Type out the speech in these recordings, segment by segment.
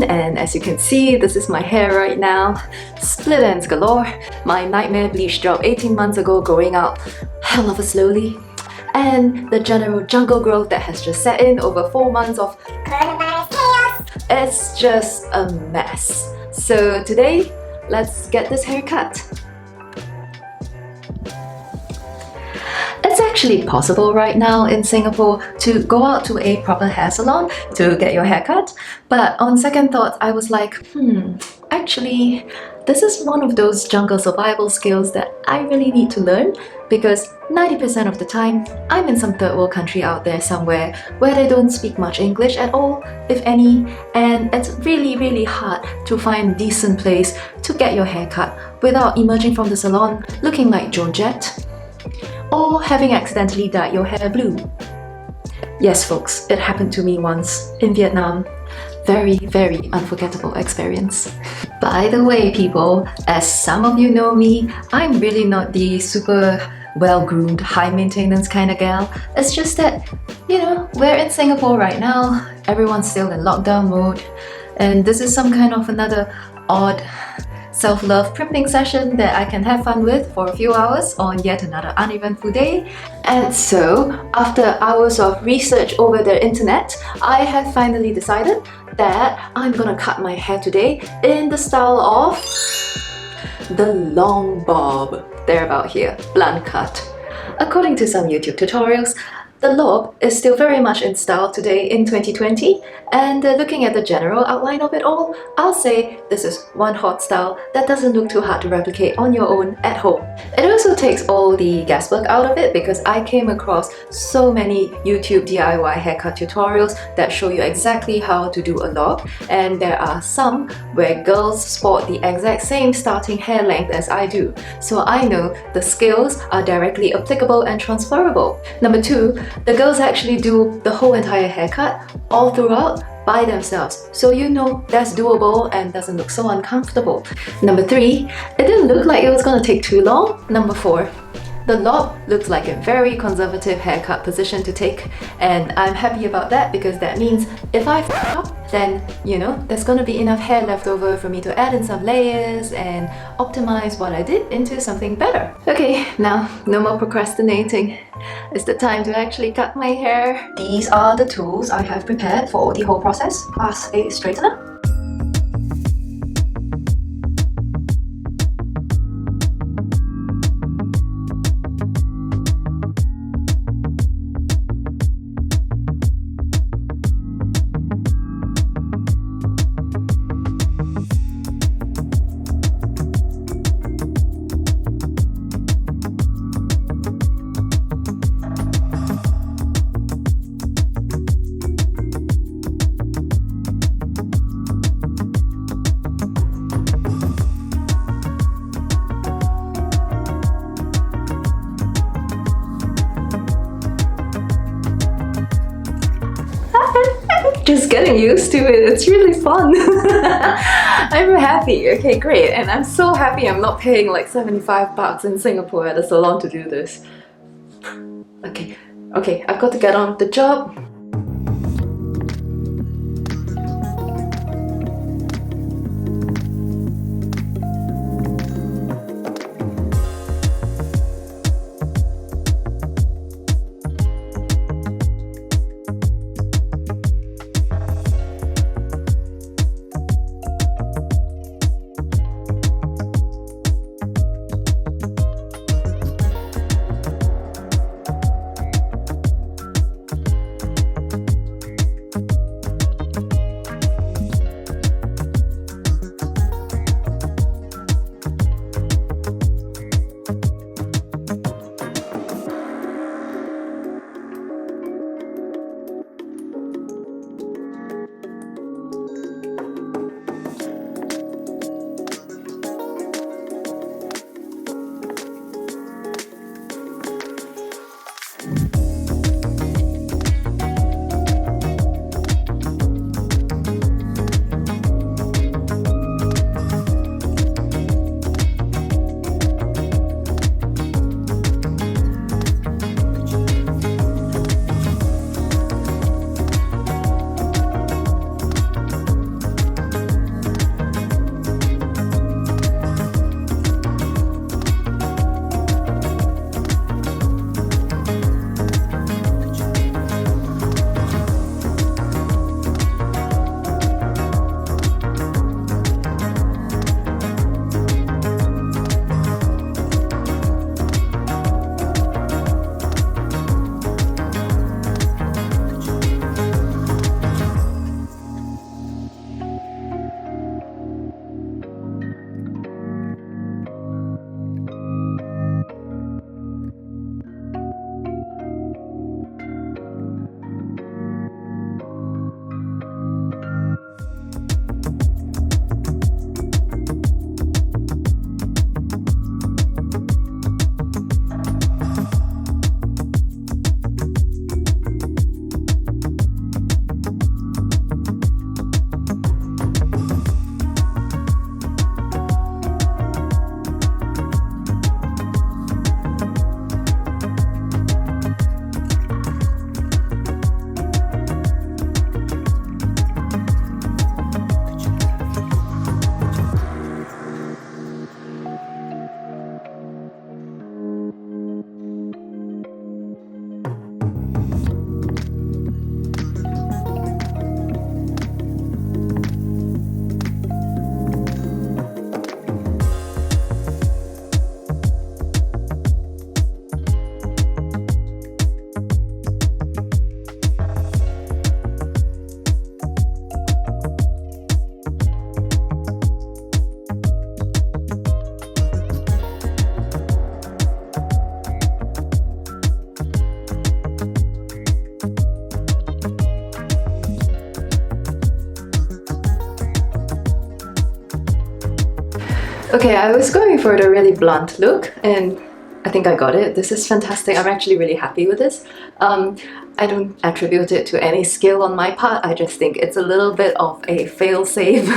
routine, and as you can see, this is my hair right now. Split ends galore. My nightmare bleach job 18 months ago growing out hell of a slowly. And the general jungle growth that has just set in over 4 months of coronavirus chaos. It's just a mess. So today, let's get this haircut. It's actually possible right now in Singapore to go out to a proper hair salon to get your hair cut. But on second thought, I was like, actually, this is one of those jungle survival skills that I really need to learn, because 90% of the time, I'm in some third world country out there somewhere where they don't speak much English at all, if any, and it's really hard to find a decent place to get your hair cut without emerging from the salon looking like Georgette, or having accidentally dyed your hair blue. Yes folks, it happened to me once in Vietnam. Very unforgettable experience. By the way people, as some of you know me, I'm really not the super well-groomed, high-maintenance kind of gal. It's just that, you know, we're in Singapore right now, everyone's still in lockdown mode, and this is some kind of another odd self-love primping session that I can have fun with for a few hours on yet another uneventful day. And so, after hours of research over the internet, I have finally decided that I'm gonna cut my hair today in the style of the long bob. They're about here, blunt cut. According to some YouTube tutorials, the LOB is still very much in style today in 2020, and looking at the general outline of it all, I'll say this is one hot style that doesn't look too hard to replicate on your own at home. It also takes all the guesswork out of it because I came across so many YouTube DIY haircut tutorials that show you exactly how to do a LOB, and there are some where girls sport the exact same starting hair length as I do, so I know the skills are directly applicable and transferable. Number 2, the girls actually do the whole entire haircut all throughout by themselves, so you know that's doable and doesn't look so uncomfortable. Number 3, it didn't look like it was gonna take too long. Number 4, the LOB looks like a very conservative haircut position to take, and I'm happy about that because that means if I f up, then you know there's gonna be enough hair left over for me to add in some layers and optimize what I did into something better. Okay, now no more procrastinating. It's the time to actually cut my hair. These are the tools I have prepared for the whole process, plus a straightener. Just getting used to it, it's really fun. I'm happy, okay great, and I'm so happy I'm not paying like 75 bucks in Singapore at a salon to do this. Okay, I've got to get on with the job. Okay, I was going for the really blunt look and I think I got it. This is fantastic. I'm actually really happy with this. I don't attribute it to any skill on my part. I just think it's a little bit of a fail-safe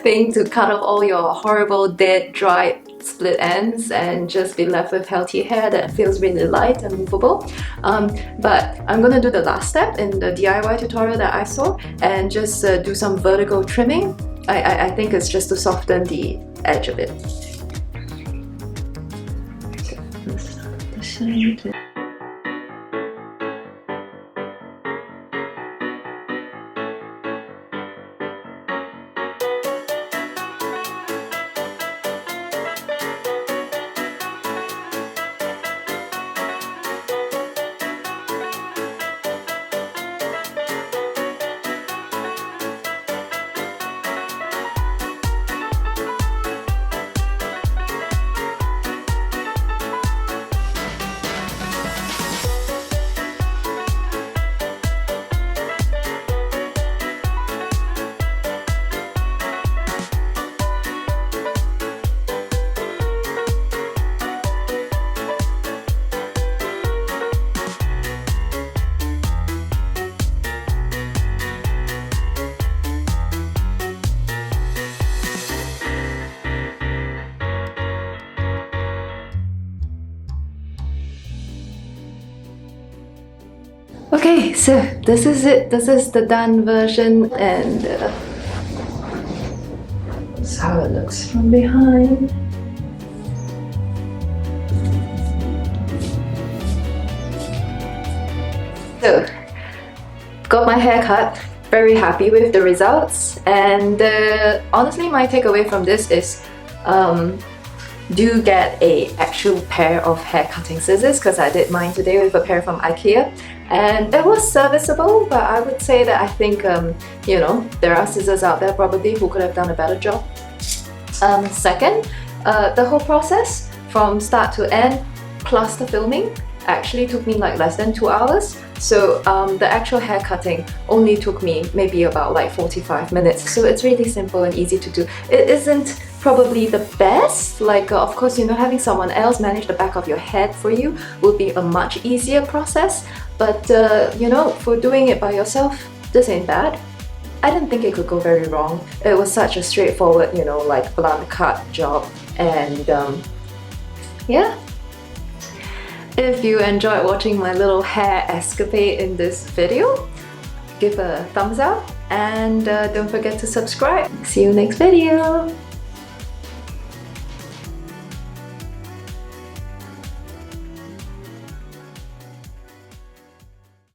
thing to cut off all your horrible, dead, dry, split ends and just be left with healthy hair that feels really light and movable. But I'm gonna do the last step in the DIY tutorial that I saw and just do some vertical trimming. I think it's just to soften the edge of it. Okay, so this is it. This is the done version and this is how it looks from behind. So, got my hair cut. Very happy with the results and honestly my takeaway from this is do get a actual pair of hair cutting scissors because I did mine today with a pair from IKEA and it was serviceable, but I would say that I think you know, there are scissors out there probably who could have done a better job. Second, the whole process from start to end plus the filming actually took me like less than 2 hours. So the actual hair cutting only took me maybe about like 45 minutes. So it's really simple and easy to do. It isn't probably the best, like of course, you know, having someone else manage the back of your head for you would be a much easier process. But you know, for doing it by yourself, this ain't bad. I didn't think it could go very wrong. It was such a straightforward, you know, like blunt cut job and yeah. If you enjoyed watching my little hair escapade in this video, give a thumbs up and don't forget to subscribe. See you next video!